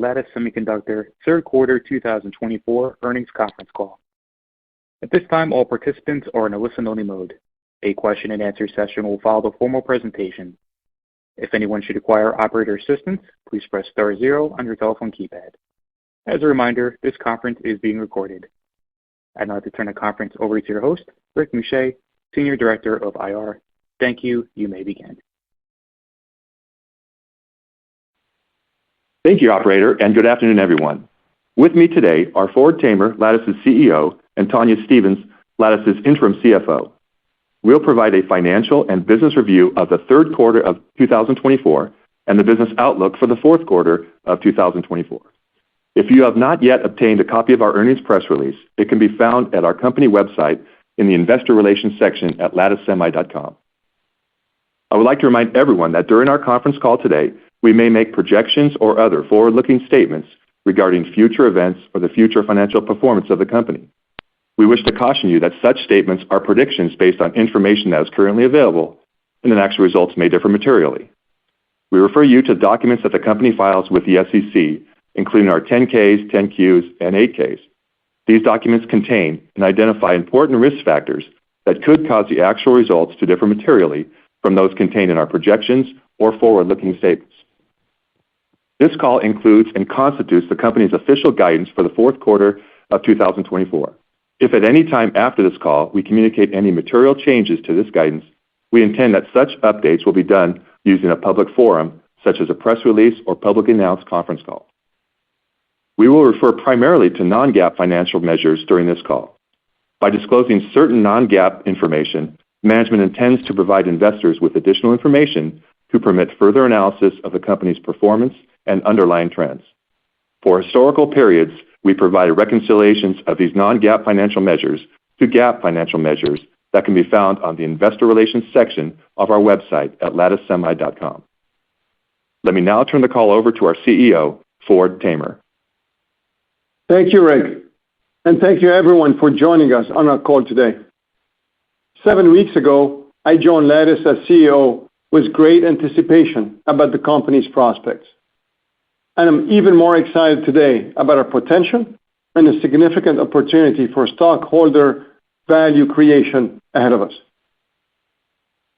Lattice Semiconductor third quarter 2024 earnings conference call. At this time, all participants are in a listen-only mode. A question-and-answer session will follow the formal presentation. If anyone should require operator assistance, please press star zero on your telephone keypad. As a reminder, this conference is being recorded. I'd now like to turn the conference over to your host, Rick Muscha, Senior Director of IR. Thank you. You may begin. Thank you, Operator, and good afternoon, everyone. With me today are Ford Tamer, Lattice's CEO, and Tonya Stevens, Lattice's interim CFO. We'll provide a financial and business review of the third quarter of 2024 and the business outlook for the fourth quarter of 2024. If you have not yet obtained a copy of our earnings press release, it can be found at our company website in the Investor Relations section at latticesemi.com. I would like to remind everyone that during our conference call today, we may make projections or other forward-looking statements regarding future events or the future financial performance of the company. We wish to caution you that such statements are predictions based on information that is currently available, and that actual results may differ materially. We refer you to documents that the company files with the SEC, including our 10-Ks, 10-Qs, and 8-Ks. These documents contain and identify important risk factors that could cause the actual results to differ materially from those contained in our projections or forward-looking statements. This call includes and constitutes the company's official guidance for the fourth quarter of 2024. If at any time after this call we communicate any material changes to this guidance, we intend that such updates will be done using a public forum, such as a press release or publicly announced conference call. We will refer primarily to non-GAAP financial measures during this call. By disclosing certain non-GAAP information, management intends to provide investors with additional information to permit further analysis of the company's performance and underlying trends. For historical periods, we provide reconciliations of these non-GAAP financial measures to GAAP financial measures that can be found on the Investor Relations section of our website at latticesemi.com. Let me now turn the call over to our CEO, Ford Tamer. Thank you, Rick, and thank you everyone for joining us on our call today. 7 weeks ago, I joined Lattice as CEO with great anticipation about the company's prospects. And I'm even more excited today about our potential and the significant opportunity for stockholder value creation ahead of us.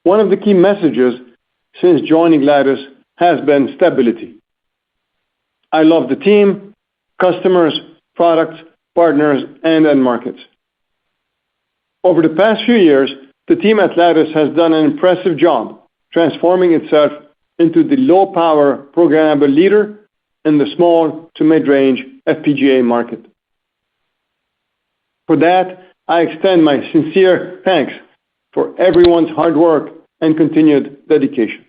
One of the key messages since joining Lattice has been stability. I love the team, customers, products, partners, and end markets. Over the past few years, the team at Lattice has done an impressive job transforming itself into the low-power programmable leader in the small to mid-range FPGA market. For that, I extend my sincere thanks for everyone's hard work and continued dedication.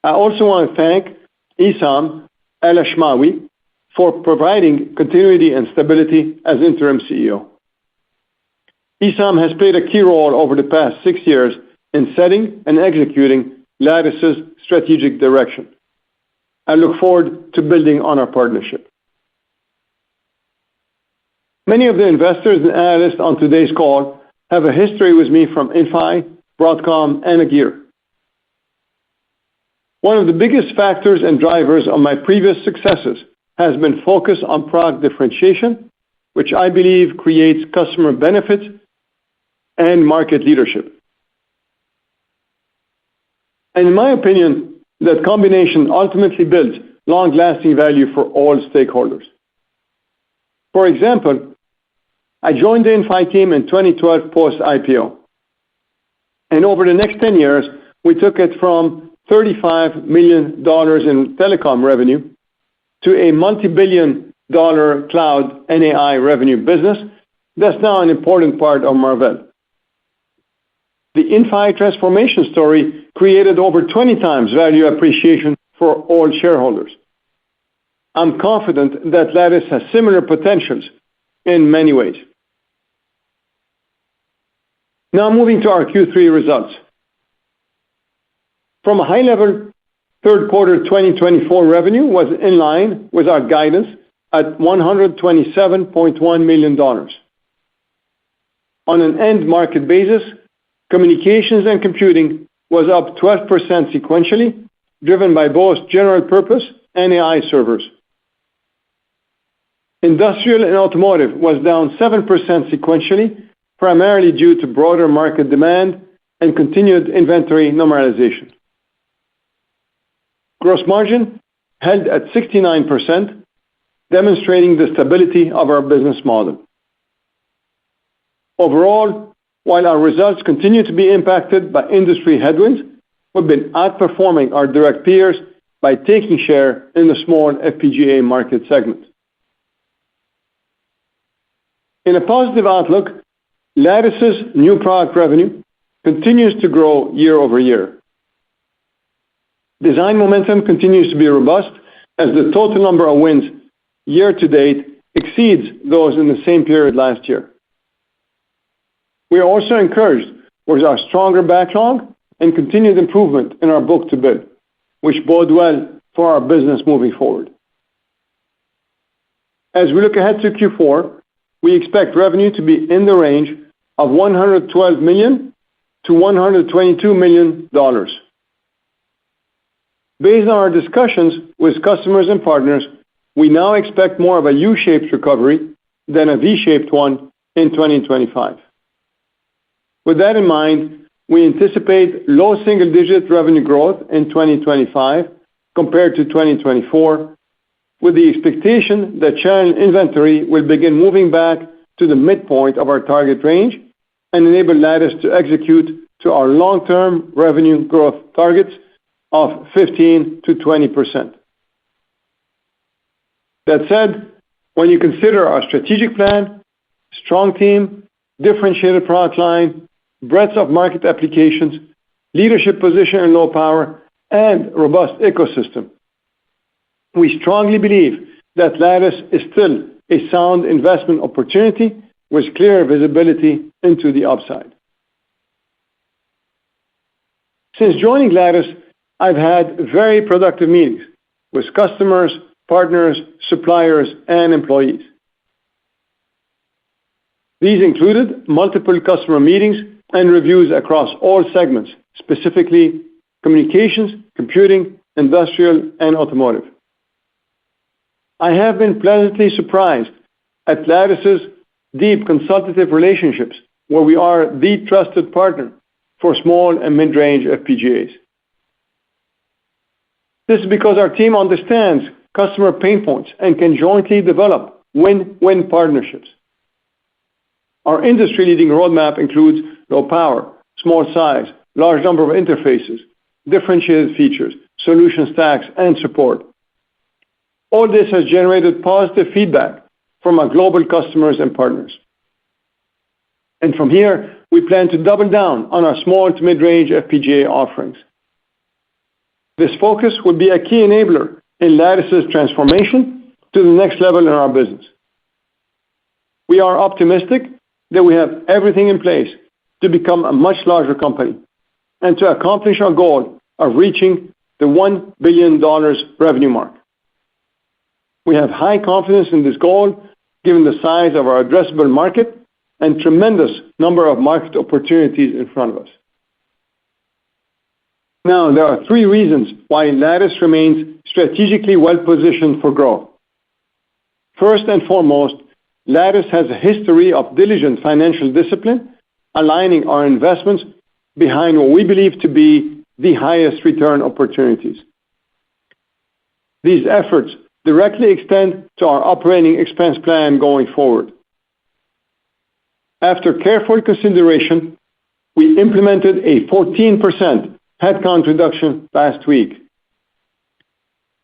I also want to thank Esam El-Ashmawi for providing continuity and stability as interim CEO. Esam has played a key role over the past 6 years in setting and executing Lattice's strategic direction. I look forward to building on our partnership. Many of the investors and analysts on today's call have a history with me from Inphi, Broadcom, and Agere. One of the biggest factors and drivers of my previous successes has been focus on product differentiation, which I believe creates customer benefits and market leadership. And in my opinion, that combination ultimately builds long-lasting value for all stakeholders. For example, I joined the Inphi team in 2012 post-IPO. And over the next 10 years, we took it from $35 million in telecom revenue to a multi-billion-dollar cloud and AI revenue business that's now an important part of Marvell. The Inphi transformation story created over 20 times value appreciation for all shareholders. I'm confident that Lattice has similar potentials in many ways. Now moving to our Q3 results. From a high level, third quarter 2024 revenue was in line with our guidance at $127.1 million. On an end market basis, communications and computing was up 12% sequentially, driven by both general purpose and AI servers. Industrial and automotive was down 7% sequentially, primarily due to broader market demand and continued inventory normalization. Gross margin held at 69%, demonstrating the stability of our business model. Overall, while our results continue to be impacted by industry headwinds, we've been outperforming our direct peers by taking share in the small FPGA market segment. In a positive outlook, Lattice's new product revenue continues to grow year-over-year. Design momentum continues to be robust as the total number of wins year-to-date exceeds those in the same period last year. We are also encouraged with our stronger backlog and continued improvement in our book-to-bill, which bode well for our business moving forward. As we look ahead to Q4, we expect revenue to be in the range of $112 million to $122 million. Based on our discussions with customers and partners, we now expect more of a U-shaped recovery than a V-shaped one in 2025. With that in mind, we anticipate low single-digit revenue growth in 2025 compared to 2024, with the expectation that channel inventory will begin moving back to the midpoint of our target range and enable Lattice to execute to our long-term revenue growth targets of 15% to 20%. That said, when you consider our strategic plan, strong team, differentiated product line, breadth of market applications, leadership position in low power, and robust ecosystem, we strongly believe that Lattice is still a sound investment opportunity with clear visibility into the upside. Since joining Lattice, I've had very productive meetings with customers, partners, suppliers, and employees. These included multiple customer meetings and reviews across all segments, specifically communications, computing, industrial, and automotive. I have been pleasantly surprised at Lattice's deep consultative relationships, where we are the trusted partner for small and mid-range FPGAs. This is because our team understands customer pain points and can jointly develop win-win partnerships. Our industry-leading roadmap includes low power, small size, large number of interfaces, differentiated features, solution stacks, and support. All this has generated positive feedback from our global customers and partners. And from here, we plan to double down on our small to mid-range FPGA offerings. This focus will be a key enabler in Lattice's transformation to the next level in our business. We are optimistic that we have everything in place to become a much larger company and to accomplish our goal of reaching the $1 billion revenue mark. We have high confidence in this goal, given the size of our addressable market and tremendous number of market opportunities in front of us. Now, there are three reasons why Lattice remains strategically well-positioned for growth. First and foremost, Lattice has a history of diligent financial discipline, aligning our investments behind what we believe to be the highest return opportunities. These efforts directly extend to our operating expense plan going forward. After careful consideration, we implemented a 14% headcount reduction last week.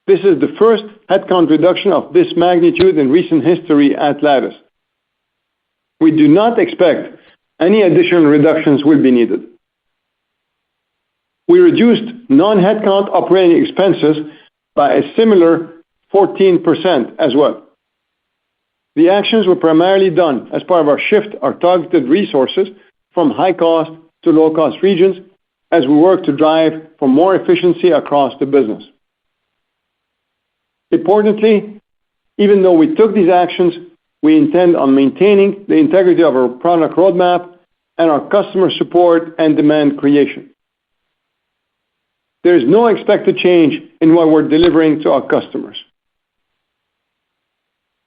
This is the first headcount reduction of this magnitude in recent history at Lattice. We do not expect any additional reductions will be needed. We reduced non-headcount operating expenses by a similar 14% as well. The actions were primarily done as part of our shift our targeted resources from high-cost to low-cost regions as we work to drive for more efficiency across the business. Importantly, even though we took these actions, we intend on maintaining the integrity of our product roadmap and our customer support and demand creation. there is no expected change in what we're delivering to our customers.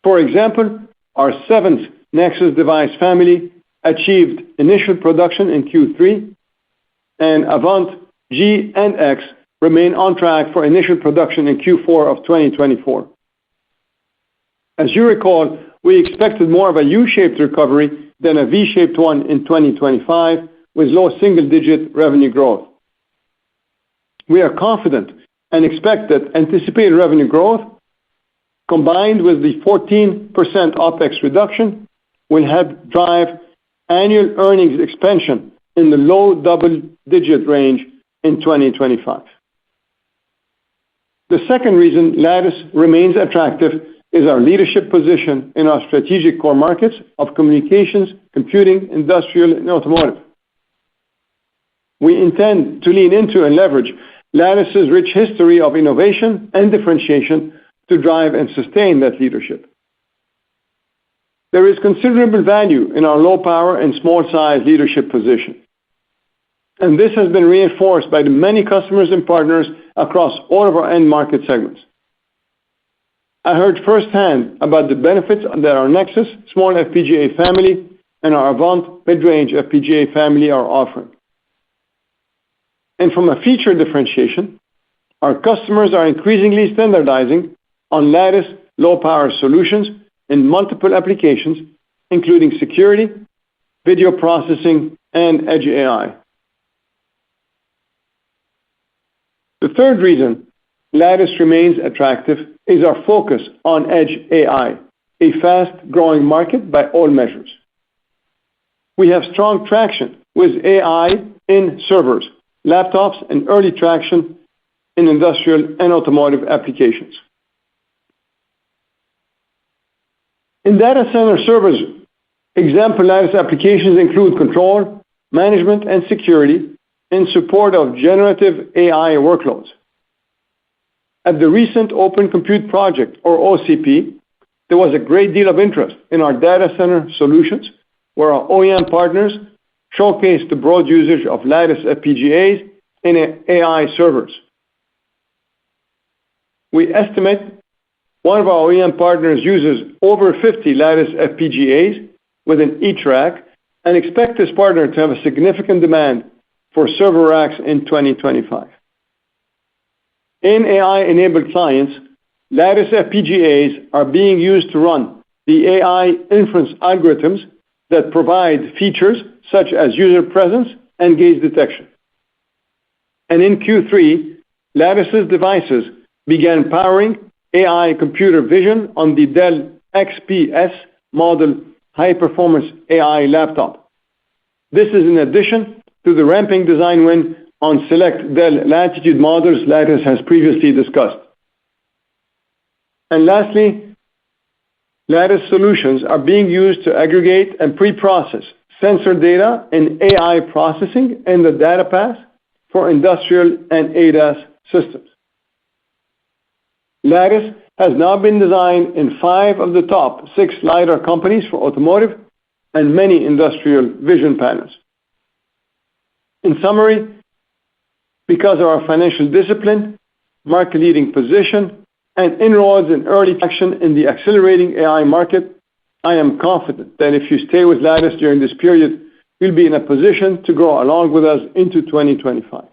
For example, our 7th Nexus device family achieved initial production in Q3, and Avant G and X remain on track for initial production in Q4 of 2024. As you recall, we expected more of a U-shaped recovery than a V-shaped one in 2025, with low single-digit revenue growth. We are confident and expect that anticipated revenue growth, combined with the 14% OpEx reduction, will help drive annual earnings expansion in the low double-digit range in 2025. The second reason Lattice remains attractive is our leadership position in our strategic core markets of communications, computing, industrial, and automotive. We intend to lean into and leverage Lattice's rich history of innovation and differentiation to drive and sustain that leadership. There is considerable value in our low power and small size leadership position, and this has been reinforced by the many customers and partners across all of our end market segments. I heard firsthand about the benefits that our Nexus small FPGA family and our Avant mid-range FPGA family are offering. And from a feature differentiation, our customers are increasingly standardizing on Lattice low-power solutions in multiple applications, including security, video processing, and edge AI. The third reason Lattice remains attractive is our focus on edge AI, a fast-growing market by all measures. We have strong traction with AI in servers, laptops, and early traction in industrial and automotive applications. In data center servers, example Lattice applications include control, management, and security in support of generative AI workloads. At the recent Open Compute Project, or OCP, there was a great deal of interest in our data center solutions, where our OEM partners showcased the broad usage of Lattice FPGAs in AI servers. We estimate one of our OEM partners uses over 50 Lattice FPGAs within each rack and expect this partner to have a significant demand for server racks in 2025. In AI-enabled clients, Lattice FPGAs are being used to run the AI inference algorithms that provide features such as user presence and gaze detection. And in Q3, Lattice's devices began powering AI computer vision on the Dell XPS model high-performance AI laptop. This is in addition to the ramping design win on select Dell Latitude models Lattice has previously discussed. And lastly, Lattice solutions are being used to aggregate and pre-process sensor data in AI processing and the data path for industrial and ADAS systems. Lattice has now been designed in 5 of the top 6 LiDAR companies for automotive and many industrial vision panels. In summary, because of our financial discipline, market-leading position, and inroads in early traction in the accelerating AI market, I am confident that if you stay with Lattice during this period, you'll be in a position to grow along with us into 2025.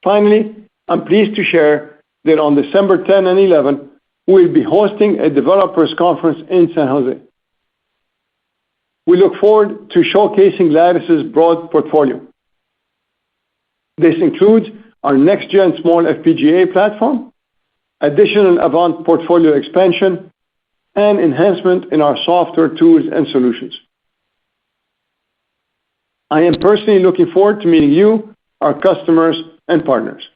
Finally, I'm pleased to share that on December 10 and 11, we'll be hosting a developers conference in San Jose. We look forward to showcasing Lattice's broad portfolio. This includes our next-gen small FPGA platform, additional Avant portfolio expansion, and enhancement in our software tools and solutions. I am personally looking forward to meeting you, our customers, and partners.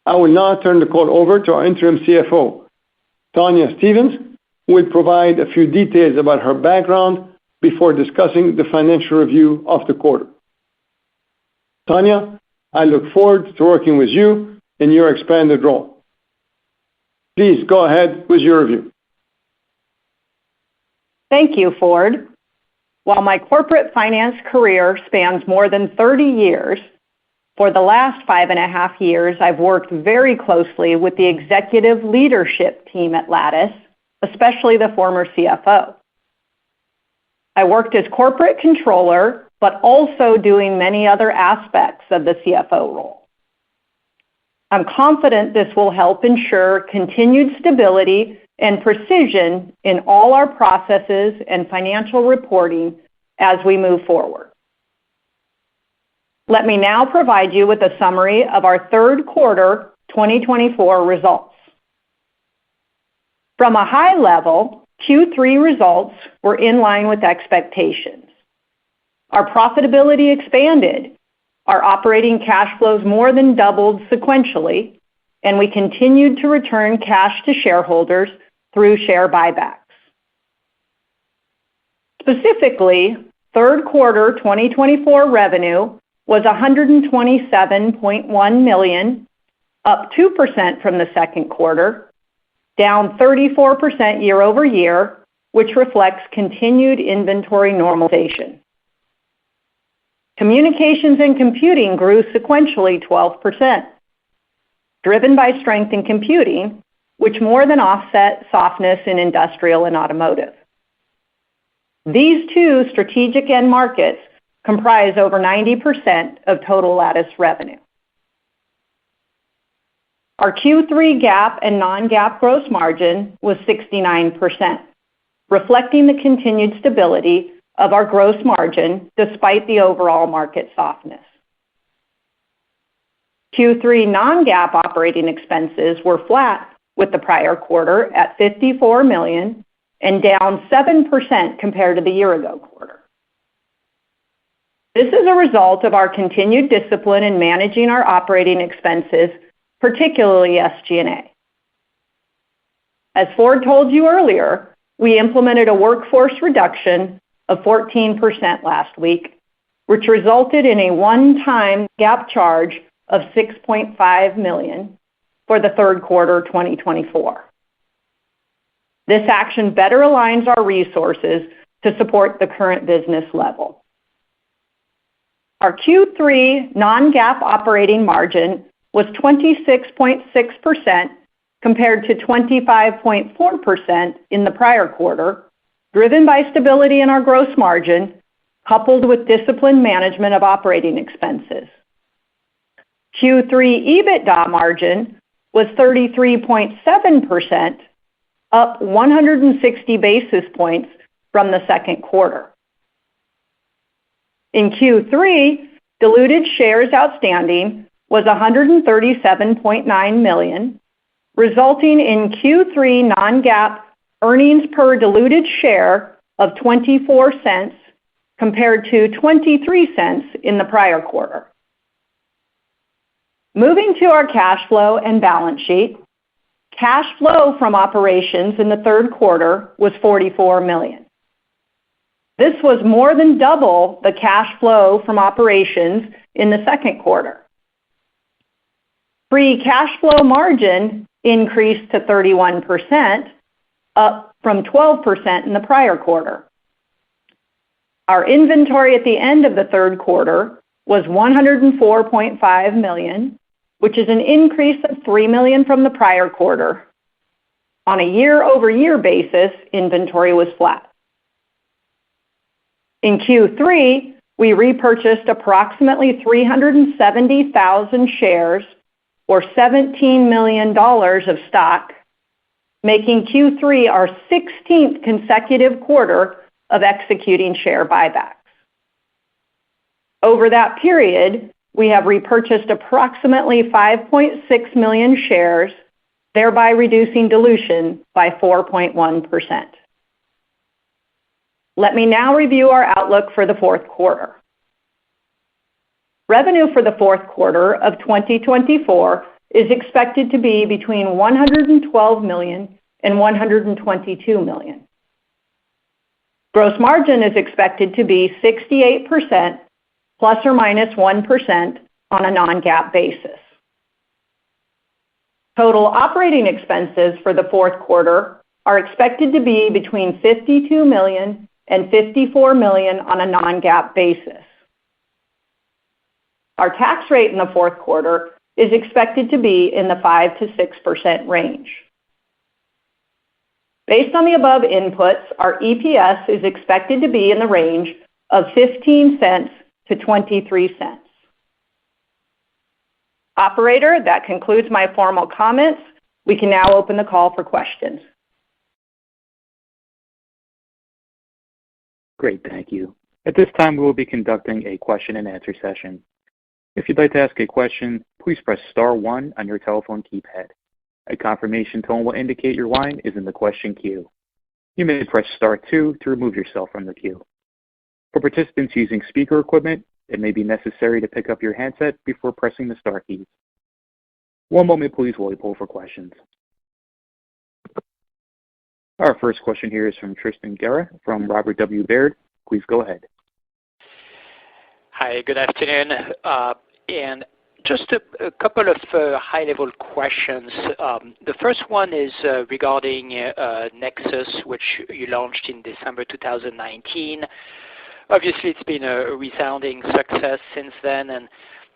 I will now turn the call over to our interim CFO, Tonya Stevens, who will provide a few details about her background before discussing the financial review of the quarter. Tonya, I look forward to working with you in your expanded role. Please go ahead with your review. Thank you, Ford. While my corporate finance career spans more than 30 years, For the last 5.5 years, I've worked very closely with the executive leadership team at Lattice, especially the former CFO. I worked as corporate controller, but also doing many other aspects of the CFO role. I'm confident this will help ensure continued stability and precision in all our processes and financial reporting as we move forward. Let me now provide you with a summary of our third quarter 2024 results. From a high level, Q3 results were in line with expectations. Our profitability expanded, our operating cash flows more than doubled sequentially, and we continued to return cash to shareholders through share buybacks. Specifically, third quarter 2024 revenue was $127.1 million, up 2% from the second quarter, down 34% year over year, which reflects continued inventory normalization. Communications and computing grew sequentially 12%, driven by strength in computing, which more than offset softness in industrial and automotive. These two strategic end markets comprise over 90% of total Lattice revenue. Our Q3 GAAP and non-GAAP gross margin was 69%, reflecting the continued stability of our gross margin despite the overall market softness. Q3 non-GAAP operating expenses were flat with the prior quarter at $54 million and down 7% compared to the year-ago quarter. This is a result of our continued discipline in managing our operating expenses, particularly SG&A. As Ford told you earlier, we implemented a workforce reduction of 14% last week, which resulted in a one-time GAAP charge of $6.5 million for the third quarter 2024. This action better aligns our resources to support the current business level. Our Q3 non-GAAP operating margin was 26.6% compared to 25.4% in the prior quarter, driven by stability in our gross margin, coupled with disciplined management of operating expenses. Q3 EBITDA margin was 33.7%, up 160 basis points from the second quarter. In Q3, diluted shares outstanding was 137.9 million, resulting in Q3 non-GAAP earnings per diluted share of 24 cents compared to 23 cents in the prior quarter. Moving to our cash flow and balance sheet, cash flow from operations in the third quarter was $44 million. This was more than double the cash flow from operations in the second quarter. Free cash flow margin increased to 31%, up from 12% in the prior quarter. Our inventory at the end of the third quarter was $104.5 million, which is an increase of $3 million from the prior quarter. On a year-over-year basis, inventory was flat. In Q3, we repurchased approximately 370,000 shares, or $17 million of stock, making Q3 our 16th consecutive quarter of executing share buybacks. Over that period, we have repurchased approximately 5.6 million shares, thereby reducing dilution by 4.1%. Let me now review our outlook for the fourth quarter. Revenue for the fourth quarter of 2024 is expected to be between $112 million and $122 million. Gross margin is expected to be 68%, plus or minus 1% on a non-GAAP basis. Total operating expenses for the fourth quarter are expected to be between $52 million and $54 million on a non-GAAP basis. Our tax rate in the fourth quarter is expected to be in the 5 to 6% range. Based on the above inputs, our EPS is expected to be in the range of 15 cents to 23 cents. Operator, that concludes my formal comments. We can now open the call for questions. Great, thank you. At this time, we will be conducting a question-and-answer session. If you'd like to ask a question, please press star 1 on your telephone keypad. A confirmation tone will indicate your line is in the question queue. You may press star 2 to remove yourself from the queue. For participants using speaker equipment, it may be necessary to pick up your handset before pressing the star keys. One moment, please, while we pull for questions. Our first question here is from Tristan Gerra from Robert W. Baird. Please go ahead. Hi, good afternoon. And just a couple of high-level questions. The first one is regarding Nexus, which you launched in December 2019. Obviously, it's been a resounding success since then, and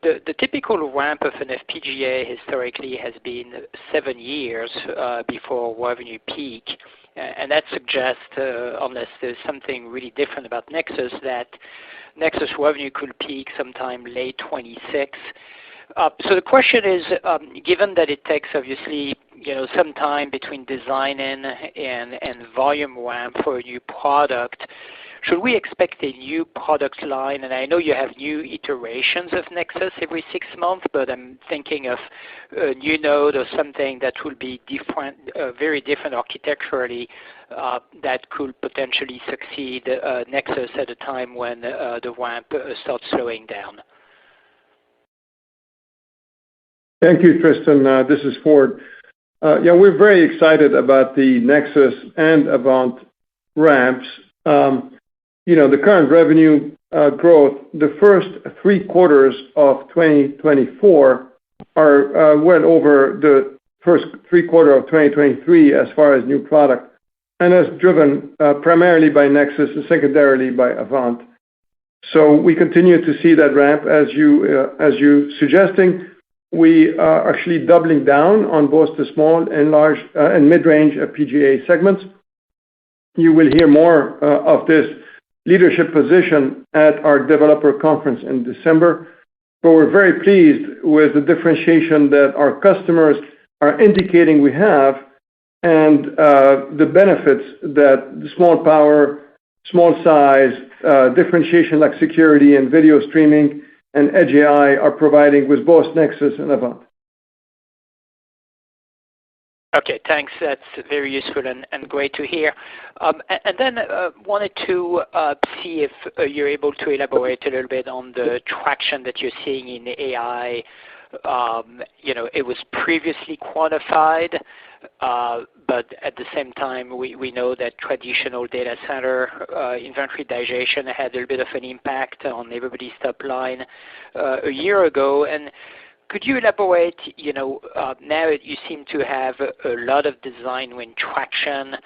the typical ramp of an FPGA historically has been 7 years before revenue peak. And that suggests, unless there's something really different about Nexus, that Nexus revenue could peak sometime late 26. So the question is, given that it takes obviously some time between design-in and volume ramp for a new product, should we expect a new product line? And I know you have new iterations of Nexus every 6 months, but I'm thinking of a new node or something that will be different, very different architecturally, that could potentially succeed Nexus at a time when the ramp starts slowing down. Thank you, Tristan. This is Ford. We're very excited about the Nexus and Avant ramps. The current revenue growth, the first 3 quarters of 2024 are well over the first 3 quarters of 2023 as far as new product, and that's driven primarily by Nexus and secondarily by Avant. So we continue to see that ramp as you suggesting. We are actually doubling down on both the small and large and mid-range FPGA segments. You will hear more of this leadership position at our developer conference in December, but we're very pleased with the differentiation that our customers are indicating we have and the benefits that the small power, small size, differentiation like security and video streaming and Edge AI are providing with both Nexus and Avant. Okay, thanks. That's very useful and great to hear. And then wanted to see if you're able to elaborate a little bit on the traction that you're seeing in AI. It was previously quantified, but at the same time, we know that traditional data center inventory digestion had a little bit of an impact on everybody's top line a year ago. And could you elaborate, now you seem to have a lot of design win traction,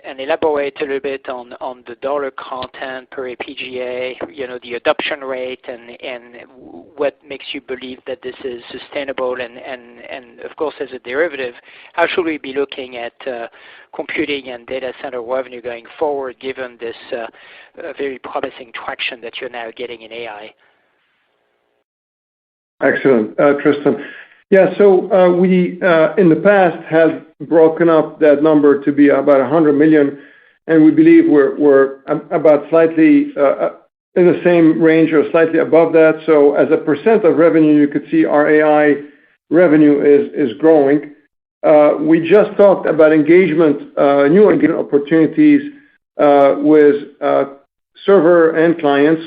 and elaborate a little bit on the dollar content per FPGA, the adoption rate, and what makes you believe that this is sustainable, and of course, as a derivative, how should we be looking at computing and data center revenue going forward, given this very promising traction that you're now getting in AI? Excellent, Tristan. So we in the past have broken up that number to be about $100 million, and we believe we're about slightly in the same range or slightly above that. So as a percent of revenue, you could see our AI revenue is growing. We just talked about new engagement opportunities with server and clients.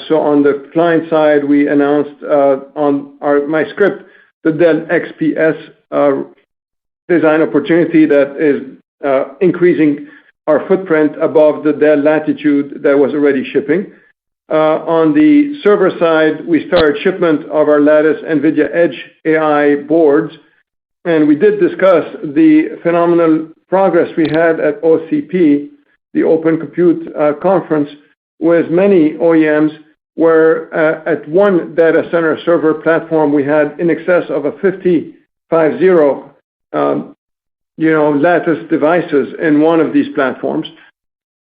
So on the client side, we announced on my script the Dell XPS design opportunity that is increasing our footprint above the Dell Latitude that was already shipping. On the server side, we started shipment of our Lattice NVIDIA Edge AI boards, and we did discuss the phenomenal progress we had at OCP, the Open Compute Conference, with many OEMs where at one data center server platform, we had in excess of a 50 Lattice devices in one of these platforms.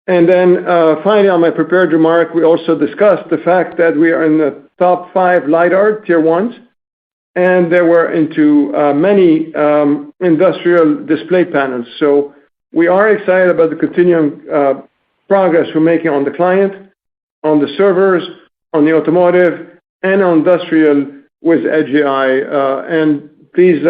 And then finally, on my prepared remark, we also discussed the fact that we are in the top 5 LiDAR tier ones, and they were into many industrial display panels. So we are excited about the continuing progress we're making on the client, on the servers, on the automotive, and on industrial with Edge AI. And please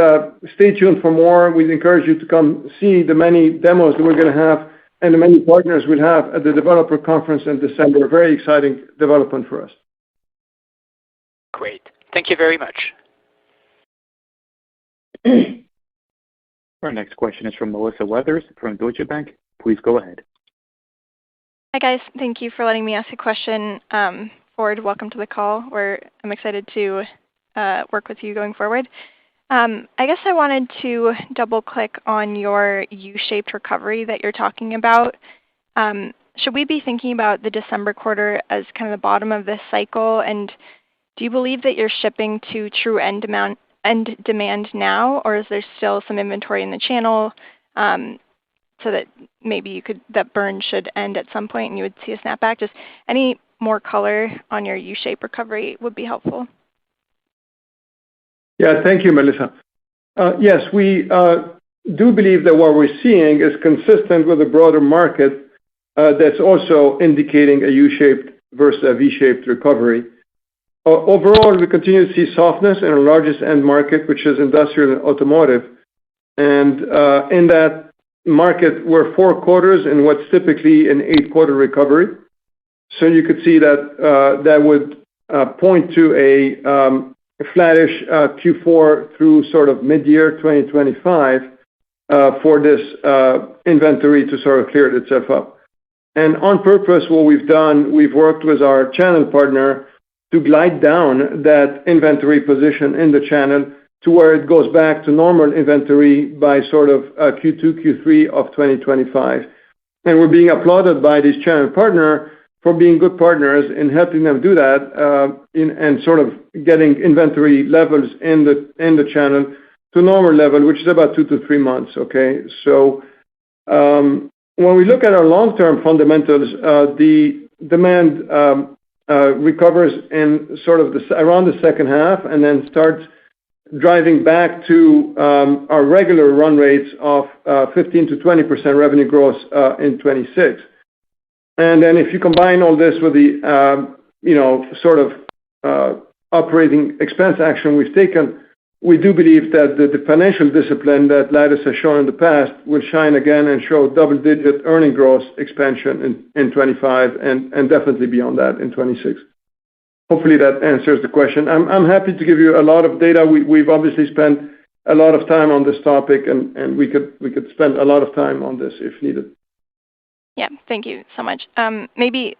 stay tuned for more. We'd encourage you to come see the many demos that we're going to have and the many partners we'll have at the developer conference in December. Very exciting development for us. Great. Thank you very much. Our next question is from Melissa Weathers from Deutsche Bank. Please go ahead. Hi, guys. Thank you for letting me ask a question. Ford, welcome to the call. I'm excited to work with you going forward. I guess I wanted to double-click on your U-shaped recovery that you're talking about. Should we be thinking about the December quarter as kind of the bottom of this cycle? And do you believe that you're shipping to true end demand now, or is there still some inventory in the channel so that maybe that burn should end at some point and you would see a snapback? Just any more color on your U-shaped recovery would be helpful. Yeah, thank you, Melissa. Yes, we do believe that what we're seeing is consistent with the broader market that's also indicating a U-shaped versus a V-shaped recovery. Overall, we continue to see softness in our largest end market, which is industrial and automotive. And in that market, we're 4 quarters in what's typically an 8-quarter recovery. So you could see that that would point to a flattish Q4 through sort of mid-year 2025 for this inventory to sort of clear itself up. And on purpose, what we've done, we've worked with our channel partner to glide down that inventory position in the channel to where it goes back to normal inventory by sort of Q2, Q3 of 2025. And we're being applauded by this channel partner for being good partners in helping them do that and sort of getting inventory levels in the channel to normal level, which is about 2 to 3 months, okay? So when we look at our long-term fundamentals, the demand recovers in sort of around the second half and then starts driving back to our regular run rates of 15 to 20% revenue growth in 26. And then if you combine all this with the sort of operating expense action we've taken, we do believe that the financial discipline that Lattice has shown in the past will shine again and show double-digit earning growth expansion in 25 and definitely beyond that in 26. Hopefully that answers the question. I'm happy to give you a lot of data. We've obviously spent a lot of time on this topic, and we could spend a lot of time on this if needed. Yeah, thank you so much. Maybe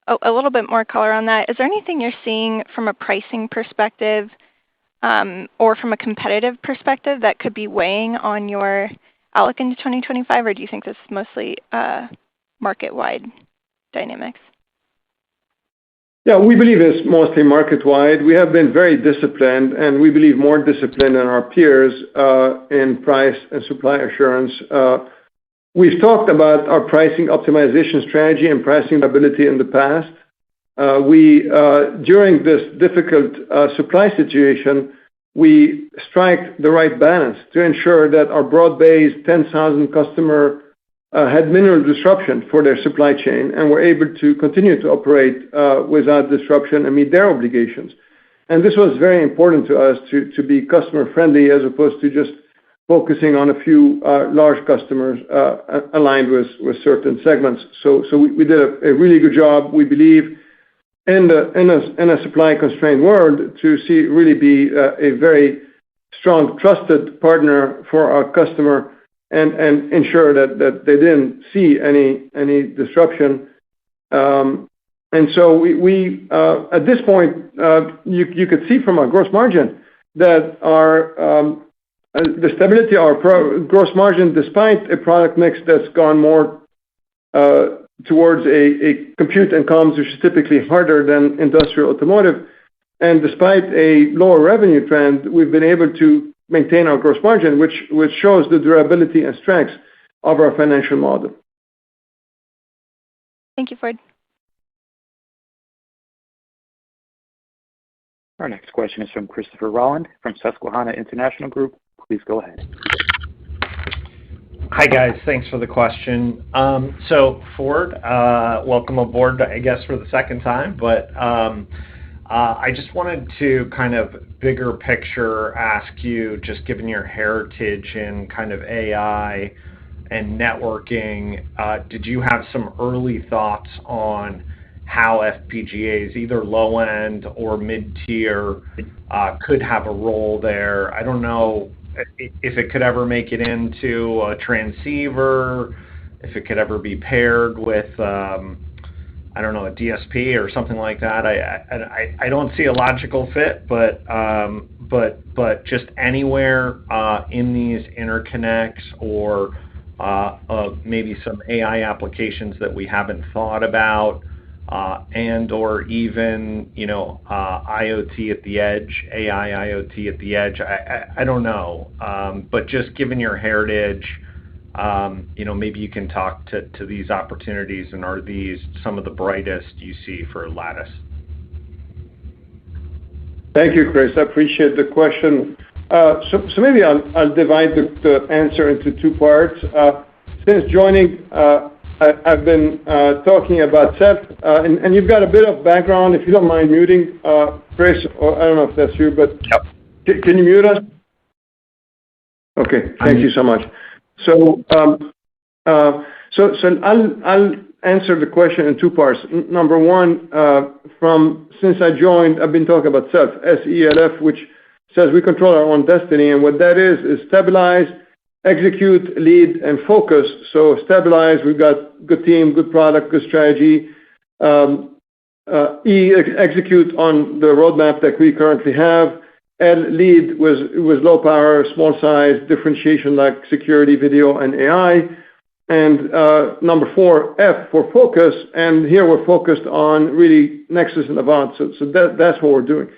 a little bit more color on that. Is there anything you're seeing from a pricing perspective or from a competitive perspective that could be weighing on your outlook into 2025, or do you think this is mostly market-wide dynamics? Yeah, we believe it's mostly market-wide. We have been very disciplined, and we believe more disciplined than our peers in price and supply assurance. We've talked about our pricing optimization strategy and pricing ability in the past. During this difficult supply situation, we strike the right balance to ensure that our broad-based 10,000 customer had minimal disruption for their supply chain, and were able to continue to operate without disruption and meet their obligations. And this was very important to us to be customer-friendly as opposed to just focusing on a few large customers aligned with certain segments. So we did a really good job, we believe, in a supply-constrained world to really be a very strong, trusted partner for our customer and ensure that they didn't see any disruption. And so we at this point, you could see from our gross margin that the stability of our gross margin, despite a product mix that's gone more towards a compute and comms, which is typically harder than industrial automotive. And despite a lower revenue trend, we've been able to maintain our gross margin, which shows the durability and strengths of our financial model. Thank you, Ford. Our next question is from Christopher Rolland from Susquehanna International Group. Please go ahead. Hi, guys. Thanks for the question. So, Ford, welcome aboard, I guess, for the second time. But I just wanted to kind of bigger picture ask you, just given your heritage in kind of AI and networking, did you have some early thoughts on how FPGAs, either low-end or mid-tier, could have a role there? I don't know if it could ever make it into a transceiver, if it could ever be paired with, I don't know, a DSP or something like that. I don't see a logical fit, but just anywhere in these interconnects or maybe some AI applications that we haven't thought about, and or even, IoT at the edge, AI IoT at the edge. I don't know. But just given your heritage, maybe you can talk to these opportunities, and are these some of the brightest you see for Lattice? Thank you, Chris. I appreciate the question. So maybe I'll divide the answer into two parts. Since joining, I've been talking about self, and you've got a bit of background. If you don't mind muting, Chris, or I don't know if that's you, but Yep. Can you mute us? Okay, thank you so much. So I'll answer the question in two parts. Number one, since I joined, I've been talking about self, SELF, which says we control our own destiny, and what that is stabilize, execute, lead, and focus. So stabilize, we've got good team, good product, good strategy. Execute on the roadmap that we currently have. And lead was low power, small size, differentiation like security, video, and AI. And number four, F for focus. And here we're focused on really Nexus and Avant. So that's what we're doing.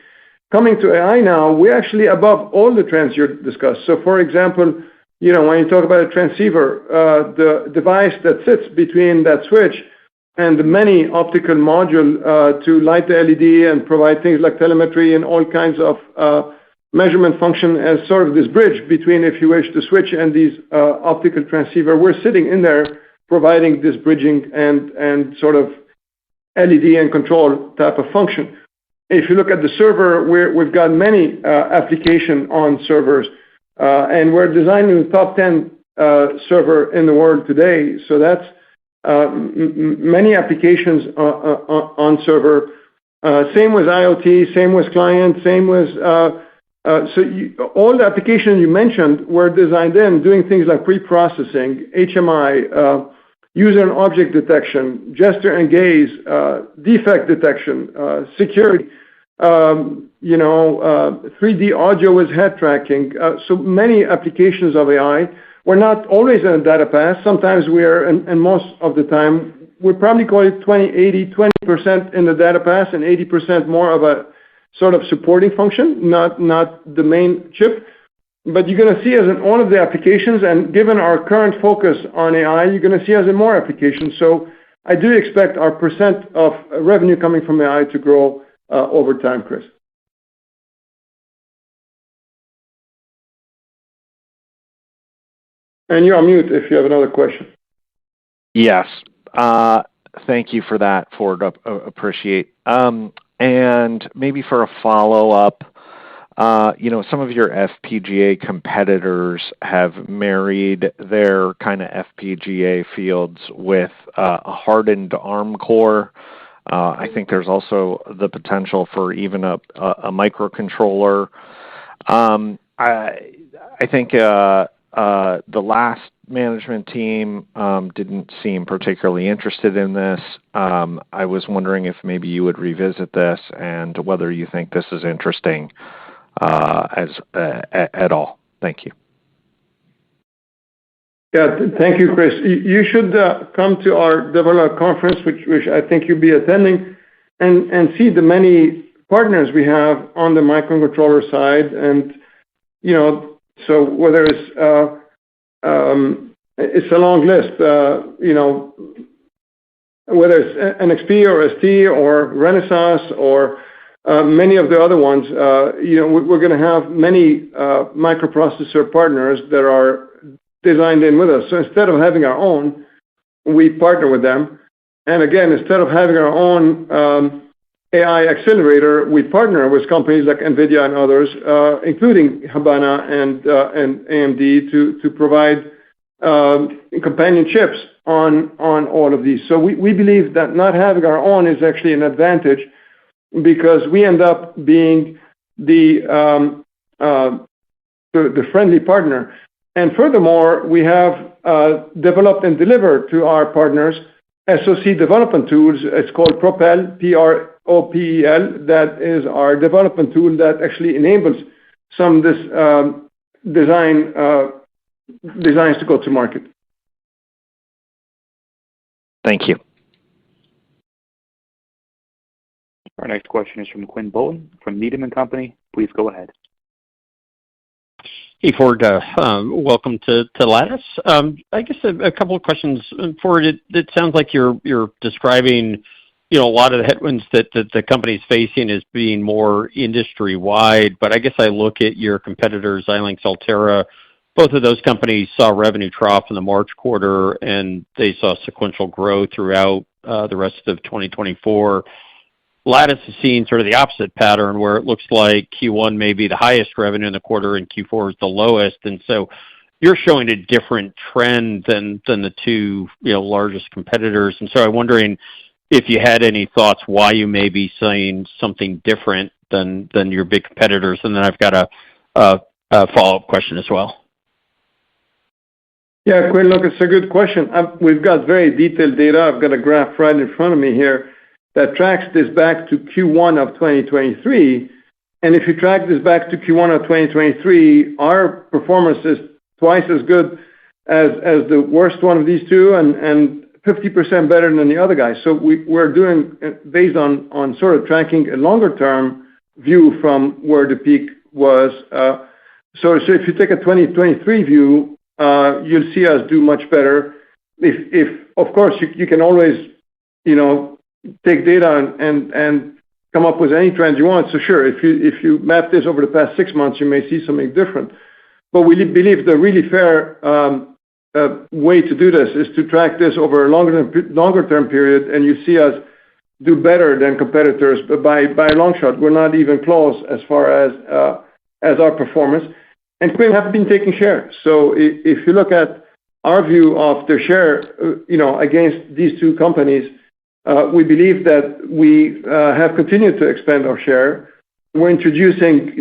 Coming to AI now, we're actually above all the trends you discussed. So for example, when you talk about a transceiver, the device that sits between that switch and the many optical module to light the LED and provide things like telemetry and all kinds of measurement function as sort of this bridge between, if you wish, the switch and these optical transceiver. We're sitting in there providing this bridging and sort of LED and control type of function. If you look at the server, we've got many application on servers, and we're designing the top 10 server in the world today. So that's many applications on server. Same with IoT, same with client, same with all the applications you mentioned were designed in doing things like pre-processing, HMI, user and object detection, gesture and gaze, defect detection, security, 3D audio with head tracking. So many applications of AI. We're not always in a data path. Sometimes we're, and most of the time, we probably call it 20% in the data path and 80% more of a sort of supporting function, not the main chip. But you're going to see us in all of the applications, and given our current focus on AI, you're going to see us in more applications. So I do expect our percent of revenue coming from AI to grow over time, Chris. And you're on mute if you have another question. Yes. Thank you for that, Ford. Appreciate. And maybe for a follow-up, some of your FPGA competitors have married their kind of FPGA fields with a hardened ARM core. I think there's also the potential for even a microcontroller. I think the last management team didn't seem particularly interested in this. I was wondering if maybe you would revisit this and whether you think this is interesting at all. Thank you. Yeah, thank you, Chris. You should come to our developer conference, which I think you'll be attending, and see the many partners we have on the microcontroller side. And so whether it's a long list, whether it's NXP or ST or Renesas or many of the other ones, we're going to have many microprocessor partners that are designed in with us. So instead of having our own, we partner with them. And again, instead of having our own AI accelerator, we partner with companies like NVIDIA and others, including Habana and AMD, to provide companion chips on all of these. So we believe that not having our own is actually an advantage because we end up being the friendly partner. And furthermore, we have developed and delivered to our partners SoC development tools. It's called Propel, Propel. That is our development tool that actually enables some of this designs to go to market. Thank you. Our next question is from Quinn Bolton from Needham & Company. Please go ahead. Hey, Ford. Welcome to Lattice. I guess a couple of questions. Ford, it sounds like you're describing a lot of the headwinds that the company's facing as being more industry-wide. But I guess I look at your competitors, Xilinx, Altera. Both of those companies saw revenue trough in the March quarter, and they saw sequential growth throughout the rest of 2024. Lattice is seeing sort of the opposite pattern where it looks like Q1 may be the highest revenue in the quarter and Q4 is the lowest. And so you're showing a different trend than the two largest competitors. And so I'm wondering if you had any thoughts why you may be saying something different than your big competitors. And then I've got a follow-up question as well. Yeah, Quinn, look, it's a good question. We've got very detailed data. I've got a graph right in front of me here that tracks this back to Q1 of 2023. And if you track this back to Q1 of 2023, our performance is twice as good as the worst one of these two and 50% better than the other guys. So we're doing based on sort of tracking a longer-term view from where the peak was. So if you take a 2023 view, you'll see us do much better. If of course, you can always, take data and come up with any trends you want. So sure, if you map this over the past 6 months, you may see something different. But we believe the really fair way to do this is to track this over a longer term period, and you see us do better than competitors by a long shot. We're not even close as far as our performance. And Quinn have been taking share. So if you look at our view of the share, against these two companies, we believe that we have continued to expand our share. We're introducing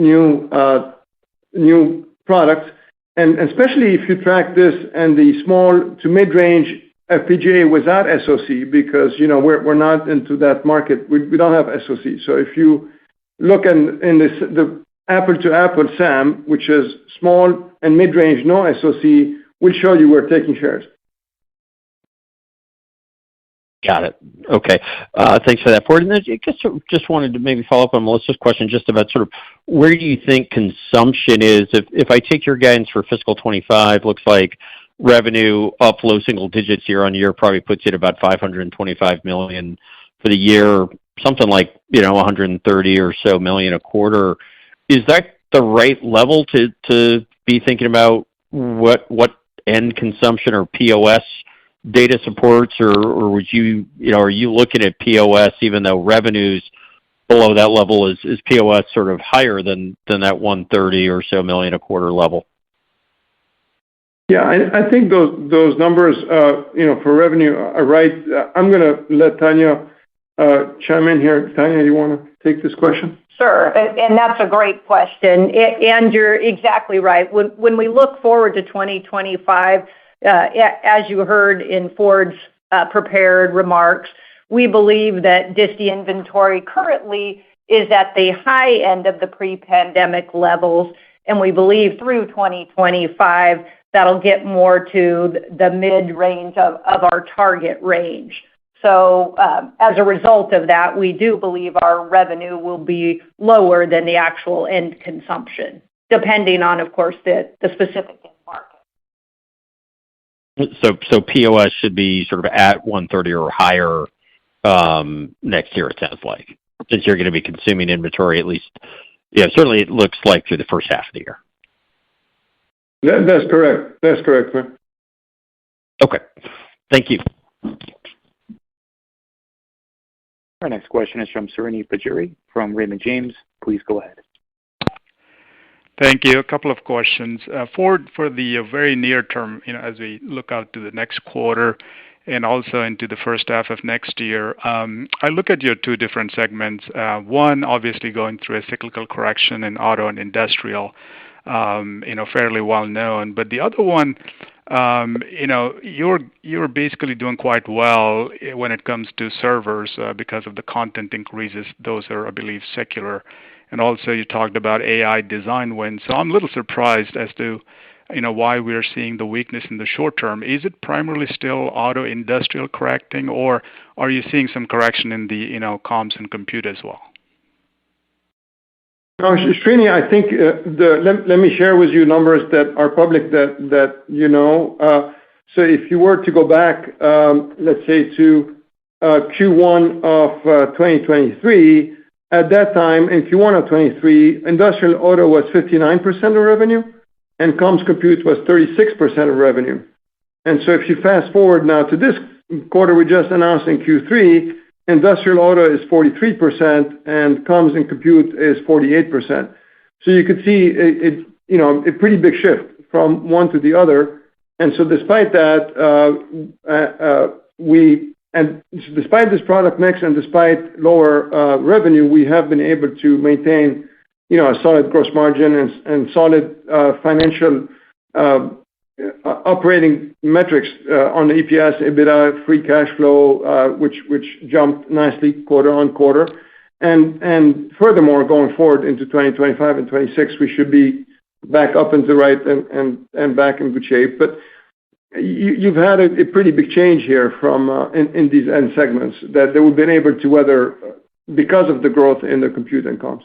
new products, and especially if you track this and the small to mid-range FPGA without SoC, because we're not into that market. We don't have SoC. So if you look in the apple-to-apple SAM, which is small and mid-range, no SoC, will show you we're taking shares. Got it. Okay. Thanks for that, Ford. And then I guess just wanted to maybe follow up on Melissa's question just about sort of where do you think consumption is? If I take your guidance for fiscal 25, looks like revenue up low single digits year on year probably puts you at about $525 million for the year, something like 130 or so million a quarter. Is that the right level to be thinking about what end consumption or POS data supports, or would you are you looking at POS even though revenues below that level is POS sort of higher than that 130 or so million a quarter level? Yeah, I think those numbers for revenue are right. I'm going to let Tanya chime in here. Tanya, you want to take this question? Sure, and that's a great question, and you're exactly right. When we look forward to 2025, as you heard in Ford's prepared remarks, we believe that disti inventory currently is at the high end of the pre-pandemic levels, and we believe through 2025 that'll get more to the mid-range of our target range. So as a result of that, we do believe our revenue will be lower than the actual end consumption, depending on, of course, the specific end market. So POS should be sort of at 130 or higher next year, it sounds like, since you're going to be consuming inventory at least. Yeah, certainly it looks like through the first half of the year. That's correct. That's correct, man. Okay. Thank you. Our next question is from Srini Pajjuri from Raymond James. Please go ahead. Thank you. A couple of questions. For the very near term, as we look out to the next quarter and also into the first half of next year, I look at your two different segments. One, obviously going through a cyclical correction in auto and industrial, fairly well known. But the other one, you're basically doing quite well when it comes to servers because of the content increases. Those are, I believe, secular. And also you talked about AI design wins. So I'm a little surprised as to why we're seeing the weakness in the short term. Is it primarily still auto industrial correcting, or are you seeing some correction in the comms and compute as well? No, Srini, I think let me share with you numbers that are public that you know. So if you were to go back, let's say to Q1 of 2023, at that time in Q1 of 2023, industrial auto was 59% of revenue, and comms compute was 36% of revenue. And so if you fast forward now to this quarter we just announced in Q3, industrial auto is 43% and comms and compute is 48%. So you could see a pretty big shift from one to the other. And so despite that, despite this product mix and despite lower revenue, we have been able to maintain a solid gross margin and solid financial operating metrics on the EPS, EBITDA, free cash flow, which jumped nicely quarter on quarter. And furthermore, going forward into 2025 and 26, we should be back up into the right and back in good shape. But you've had a pretty big change here from in these end segments that we've been able to weather because of the growth in the compute and comms.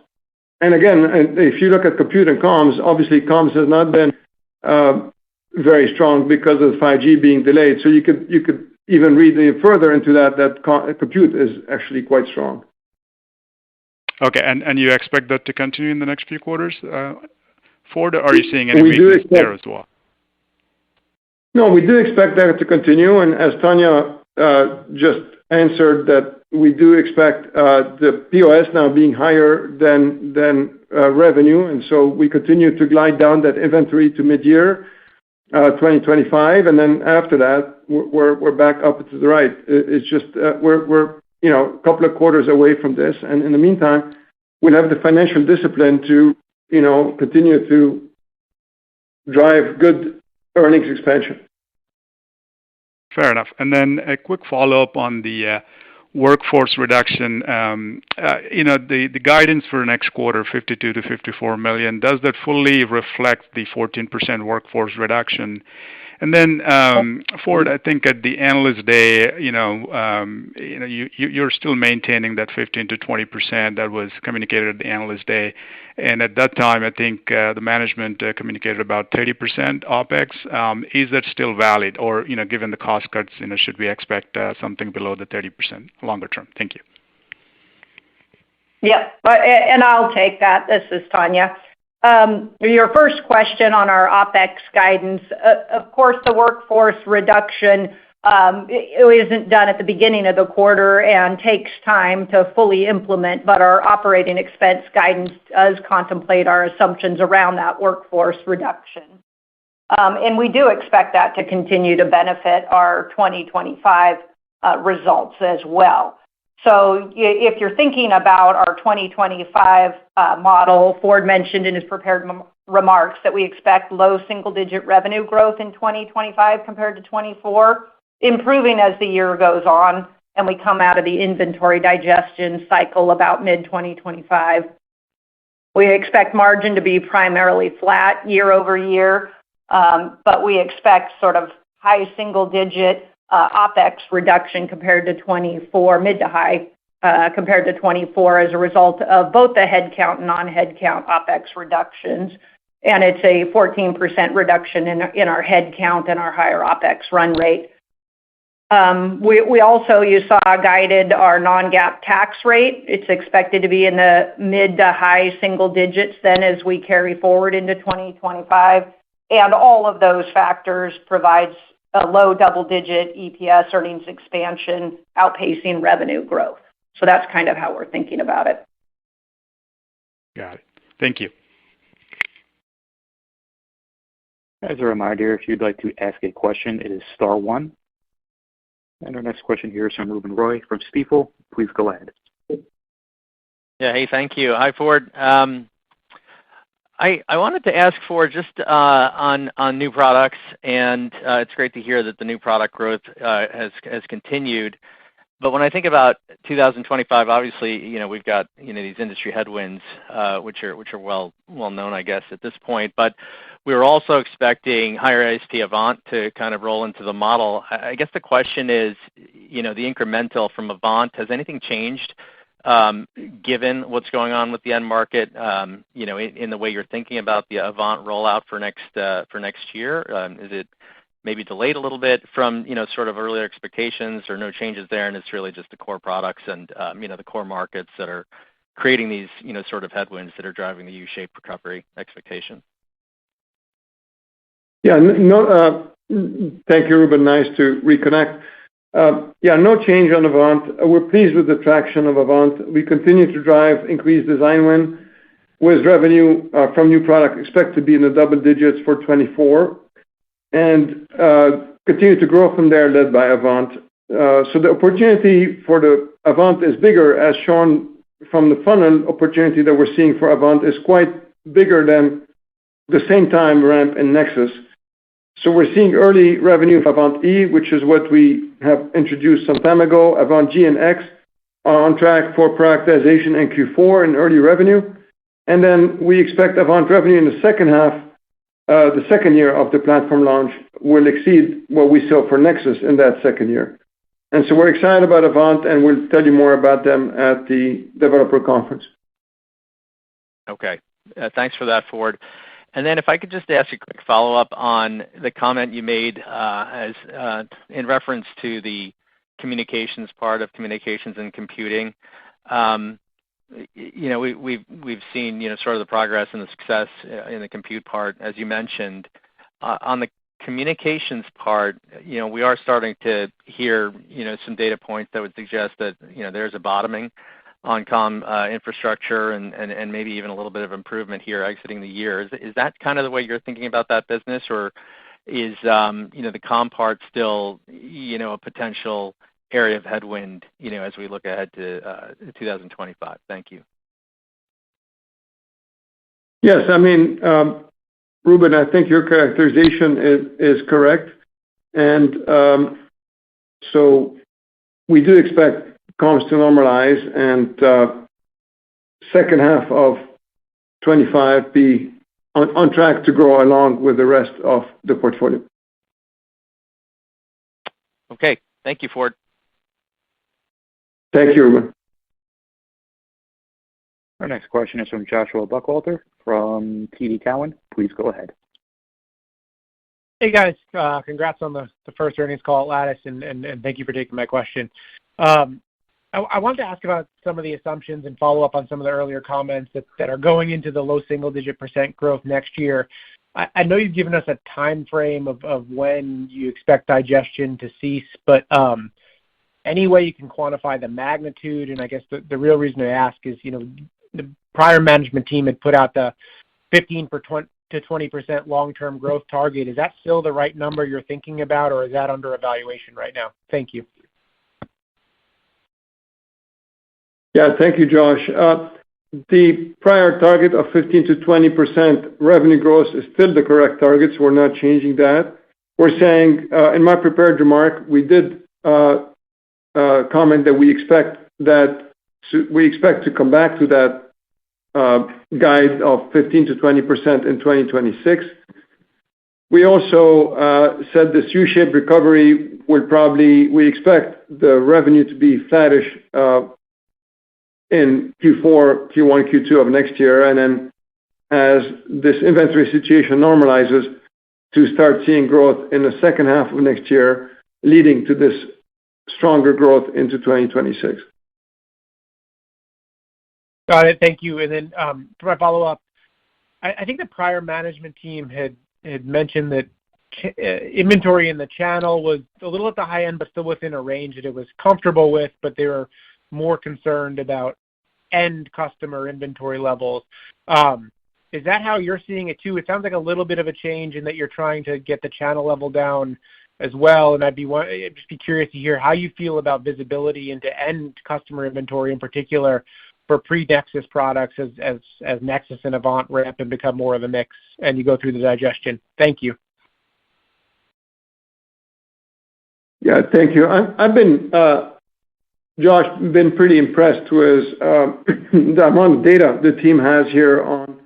And again, if you look at compute and comms, obviously comms has not been very strong because of 5G being delayed. So you could even read further into that compute is actually quite strong. Okay, and you expect that to continue in the next few quarters, Ford? Or are you seeing any weakness there as well? No, we do expect that to continue, and as Tanya just answered, that we do expect the POS now being higher than revenue, and so we continue to glide down that inventory to mid-year 2025, and then after that we're back up to the right. It's just we're a couple of quarters away from this, and in the meantime we'll have the financial discipline to continue to drive good earnings expansion. Fair enough. And then a quick follow-up on the workforce reduction. The guidance for next quarter, $52 to $54 million, does that fully reflect the 14% workforce reduction? And then, Ford, I think at the Analyst Day, you're still maintaining that 15 to 20% that was communicated at the Analyst Day. And at that time, I think the management communicated about 30% OpEx. Is that still valid? Or, given the cost cuts, should we expect something below the 30% longer term? Thank you. Yeah, and I'll take that. This is Tanya. Your first question on our OpEx guidance, of course, the workforce reduction it isn't done at the beginning of the quarter and takes time to fully implement, but our operating expense guidance does contemplate our assumptions around that workforce reduction. And we do expect that to continue to benefit our 2025 results as well. So if you're thinking about our 2025 model, Ford mentioned in his prepared remarks that we expect low single-digit revenue growth in 2025 compared to 24, improving as the year goes on and we come out of the inventory digestion cycle about mid-2025. We expect margin to be primarily flat year over year. but we expect sort of high single-digit OpEx reduction compared to 24, mid to high compared to 24 as a result of both the headcount and non-headcount OpEx reductions. And it's a 14% reduction in our headcount and our higher OpEx run rate. We also, you saw, guided our non-GAAP tax rate. It's expected to be in the mid to high single digits then as we carry forward into 2025. And all of those factors provides a low double-digit EPS earnings expansion outpacing revenue growth. So that's kind of how we're thinking about it. Got it. Thank you. As a reminder, if you'd like to ask a question, it is star one. And our next question here is from Ruben Roy from Stifel. Please go ahead. Yeah, hey, thank you. Hi, Ford. I wanted to ask Ford just on new products, and it's great to hear that the new product growth has continued. But when I think about 2025, obviously, we've got these industry headwinds, which are well known, I guess, at this point. But we were also expecting higher ASP Avant to kind of roll into the model. I guess the question is, the incremental from Avant, has anything changed given what's going on with the end market? In the way you're thinking about the Avant rollout for next year, is it maybe delayed a little bit from sort of earlier expectations, or no changes there, and it's really just the core products and the core markets that are creating these sort of headwinds that are driving the U-shaped recovery expectation? Yeah, no, thank you, Ruben. Nice to reconnect. No change on Avant. We're pleased with the traction of Avant. We continue to drive increased design win with revenue from new product expect to be in the double digits for 24 and continue to grow from there, led by Avant. So the opportunity for the Avant is bigger, as shown from the funnel. Opportunity that we're seeing for Avant is quite bigger than the same time ramp in Nexus. So we're seeing early revenue of Avant E, which is what we have introduced some time ago. Avant G and X are on track for prioritization in Q4 and early revenue. And then we expect Avant revenue in the second half, the second year of the platform launch, will exceed what we saw for Nexus in that second year. And so we're excited about Avant, and we'll tell you more about them at the developer conference. Okay. Thanks for that, Ford. And then if I could just ask a quick follow-up on the comment you made in reference to the communications part of communications and computing. We've seen sort of the progress and the success in the compute part, as you mentioned. On the communications part, we are starting to hear some data points that would suggest that there's a bottoming on infrastructure and maybe even a little bit of improvement here exiting the year. Is that kind of the way you're thinking about that business, or is the part still a potential area of headwind as we look ahead to 2025? Thank you. Yes, I mean, Ruben, I think your characterization is correct, and so we do expect comms to normalize and second half of 25 be on track to grow along with the rest of the portfolio. Okay. Thank you, Ford. Thank you, Ruben. Our next question is from Joshua Buchalter from TD Cowen. Please go ahead. Hey, guys. Congrats on the first earnings call at Lattice, and thank you for taking my question. I wanted to ask about some of the assumptions and follow up on some of the earlier comments that are going into the low single-digit % growth next year. I know you've given us a time frame of when you expect digestion to cease, but any way you can quantify the magnitude? And I guess the real reason I ask is, the prior management team had put out the 15% to 20% long-term growth target. Is that still the right number you're thinking about, or is that under evaluation right now? Thank you. Yeah, thank you, Josh. The prior target of 15 to 20% revenue growth is still the correct target, so we're not changing that. We're saying, in my prepared remark, we did comment that we expect to come back to that guide of 15 to 20% in 2026. We also said this U-shaped recovery we expect the revenue to be flattish in Q4, Q1, Q2 of next year, and then as this inventory situation normalizes, to start seeing growth in the second half of next year, leading to this stronger growth into 2026. Got it. Thank you. And then for my follow-up, I think the prior management team had mentioned that inventory in the channel was a little at the high end, but still within a range that it was comfortable with, but they were more concerned about end customer inventory levels. Is that how you're seeing it too? It sounds like a little bit of a change in that you're trying to get the channel level down as well. And I'd just be curious to hear how you feel about visibility into end customer inventory in particular for pre-Nexus products as Nexus and Avant ramp and become more of a mix and you go through the digestion. Thank you. Yeah, thank you. I've been, Josh, been pretty impressed with the amount of data the team has here on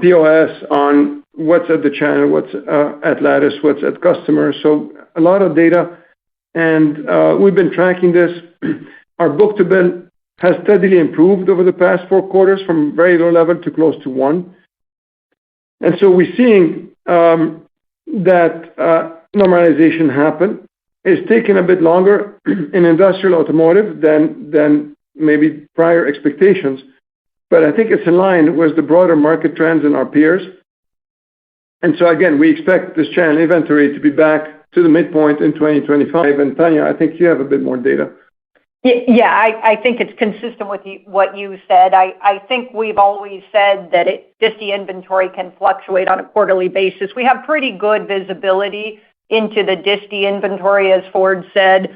POS, on what's at the channel, what's at Lattice, what's at customers. So a lot of data, and we've been tracking this. Our book-to-bill has steadily improved over the past 4 quarters from very low level to close to 1. And so we're seeing that normalization happen. It's taken a bit longer in industrial automotive than maybe prior expectations, but I think it's in line with the broader market trends in our peers. And so again, we expect this channel inventory to be back to the midpoint in 2025. And Tanya, I think you have a bit more data. Yeah, I think it's consistent with what you said. I think we've always said that disti inventory can fluctuate on a quarterly basis. We have pretty good visibility into the disti inventory, as Ford said,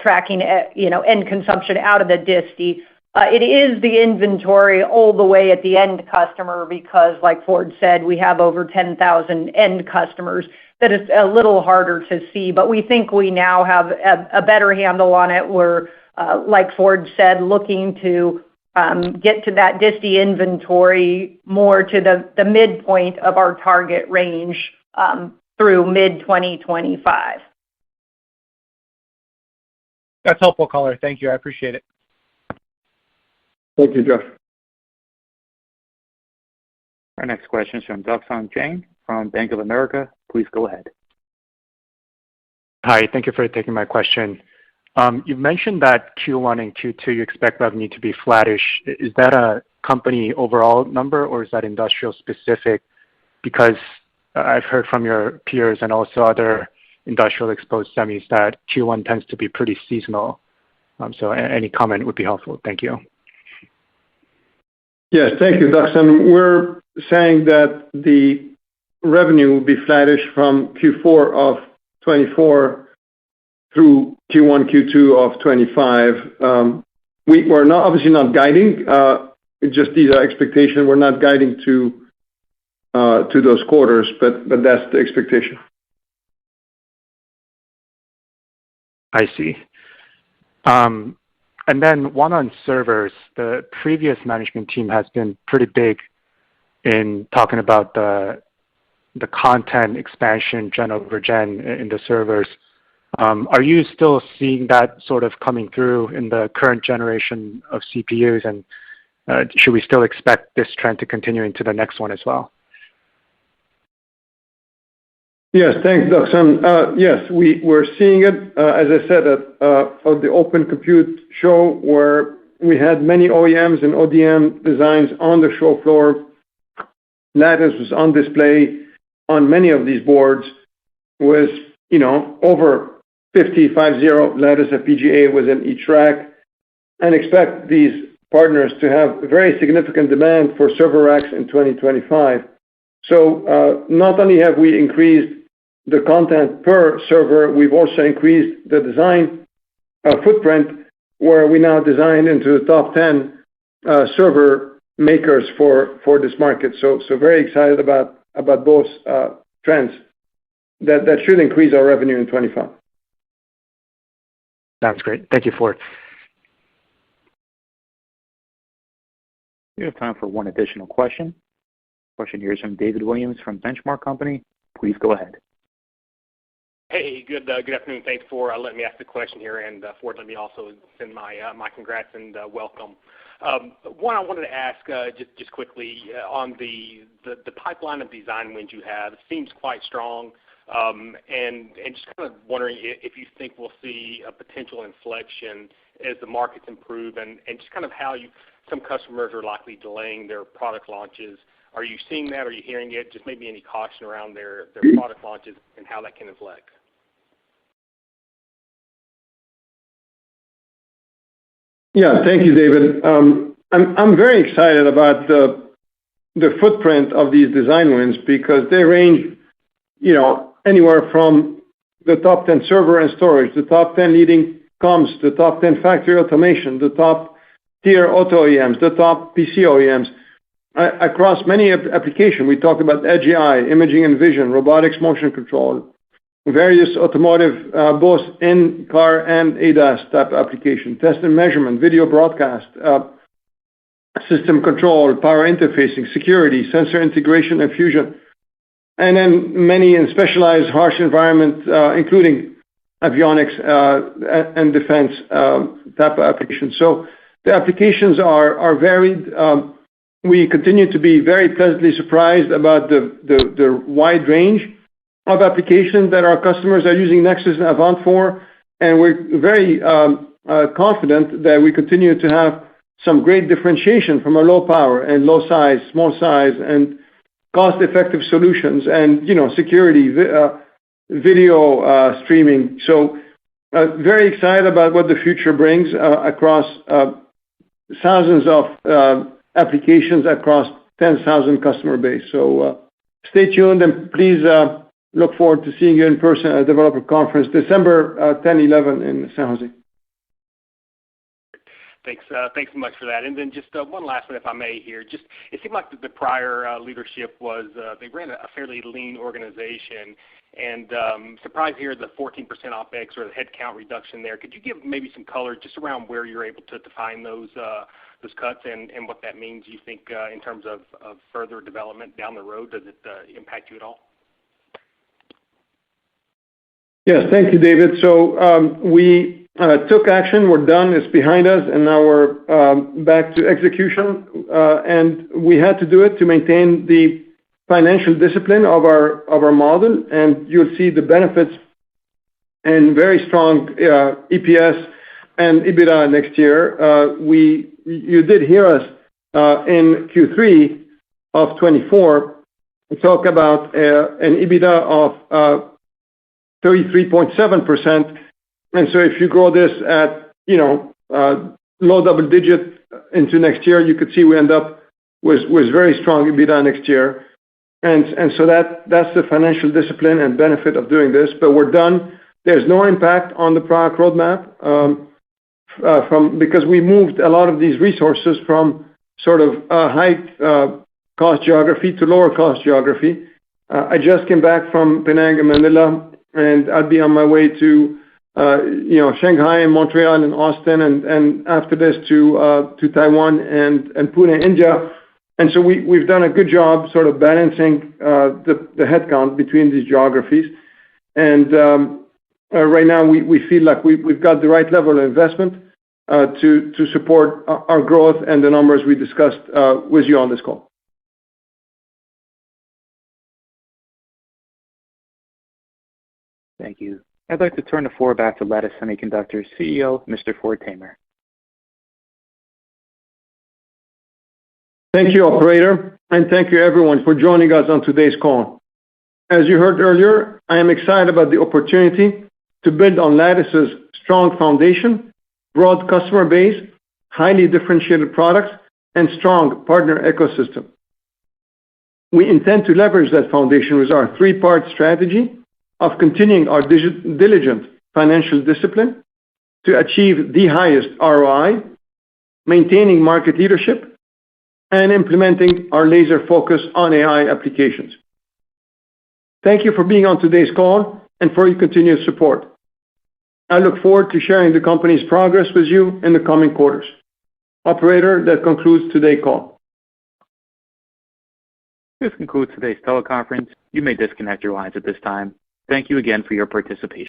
tracking end consumption out of the disti. It is the inventory all the way at the end customer because, like Ford said, we have over 10,000 end customers that is a little harder to see. But we think we now have a better handle on it. We're, like Ford said, looking to get to that disti inventory more to the midpoint of our target range through mid-2025. That's helpful color. Thank you. I appreciate it. Thank you, Josh. Our next question is from Duksan Jang from Bank of America. Please go ahead. Hi, thank you for taking my question. You've mentioned that Q1 and Q2 you expect revenue to be flattish. Is that a company overall number or is that industrial specific? Because I've heard from your peers and also other industrial exposed semis that Q1 tends to be pretty seasonal. So any comment would be helpful. Thank you. Yes, thank you, Duksan. We're saying that the revenue will be flattish from Q4 of 24 through Q1, Q2 of 25. We're not obviously not guiding. Just these are expectations. We're not guiding to those quarters, but that's the expectation. I see. And then one on servers. The previous management team has been pretty big in talking about the content expansion gen over gen in the servers. Are you still seeing that sort of coming through in the current generation of CPUs? And should we still expect this trend to continue into the next one as well? Yes, thanks, Duksan. Yes, we're seeing it, as I said, at the Open Compute show where we had many OEMs and ODM designs on the show floor. Lattice was on display on many of these boards with, over 50 Lattice FPGA was in each rack, and expect these partners to have very significant demand for server racks in 2025. So not only have we increased the content per server, we've also increased the design footprint where we now design into the top 10 server makers for this market. So very excited about both trends that should increase our revenue in 25. Sounds great. Thank you, Ford. We have time for one additional question. question here is from David Williams from Benchmark Company. Please go ahead. Hey, good afternoon. Thanks for letting me ask the question here, and Ford, let me also send my congrats and welcome. One I wanted to ask just quickly on the pipeline of design wins you have. It seems quite strong, and just kind of wondering if you think we'll see a potential inflection as the markets improve, and just kind of how some customers are likely delaying their product launches. Are you seeing that? Are you hearing it? Just maybe any caution around their product launches and how that can inflect. Yeah, thank you, David. I'm very excited about the footprint of these design wins because they range, anywhere from the top 10 server and storage, the top 10 leading comms, the top 10 factory automation, the top tier auto OEMs, the top PC OEMs, across many applications. We talked about edge AI, imaging and vision, robotics, motion control, various automotive, both in-car and ADAS type application, test and measurement, video broadcast, system control, power interfacing, security, sensor integration and fusion, and then many in specialized harsh environment, including avionics and defense type of applications. So the applications are varied. We continue to be very pleasantly surprised about the wide range of applications that our customers are using Nexus and Avant for, and we're very confident that we continue to have some great differentiation from a low power and low size, small size, and cost-effective solutions, and security, video streaming. So very excited about what the future brings across thousands of applications across 10,000 customer base. So stay tuned and please look forward to seeing you in person at a developer conference, December 10, 11 in San Jose. Thanks so much for that. And then just one last one, if I may here. Just it seemed like the prior leadership was they ran a fairly lean organization, and surprised here the 14% OpEx or the headcount reduction there. Could you give maybe some color just around where you're able to define those cuts and what that means? You think in terms of further development down the road, does it impact you at all? Yes, thank you, David. So we took action. We're done. It's behind us, and now we're back to execution. And we had to do it to maintain the financial discipline of our model, and you'll see the benefits and very strong EPS and EBITDA next year. You did hear us in Q3 of 24 talk about an EBITDA of 33.7%. And so if you grow this at, low double digit into next year, you could see we end up with very strong EBITDA next year. And so that's the financial discipline and benefit of doing this, but we're done. There's no impact on the product roadmap because we moved a lot of these resources from sort of high cost geography to lower cost geography. I just came back from Penang and Manila, and I'll be on my way to Shanghai and Montreal and Austin, and after this to Taiwan and Pune, India. And so we've done a good job sort of balancing the headcount between these geographies. And right now we feel like we've got the right level of investment to support our growth and the numbers we discussed with you on this call. Thank you. I'd like to turn the floor back to Lattice Semiconductor's CEO, Mr. Ford Tamer. Thank you, operator, and thank you everyone for joining us on today's call. As you heard earlier, I am excited about the opportunity to build on Lattice's strong foundation, broad customer base, highly differentiated products, and strong partner ecosystem. We intend to leverage that foundation with our three-part strategy of continuing our diligent financial discipline to achieve the highest ROI, maintaining market leadership, and implementing our laser focus on AI applications. Thank you for being on today's call and for your continued support. I look forward to sharing the company's progress with you in the coming quarters. Operator, that concludes today's call. This concludes today's teleconference. You may disconnect your lines at this time. Thank you again for your participation.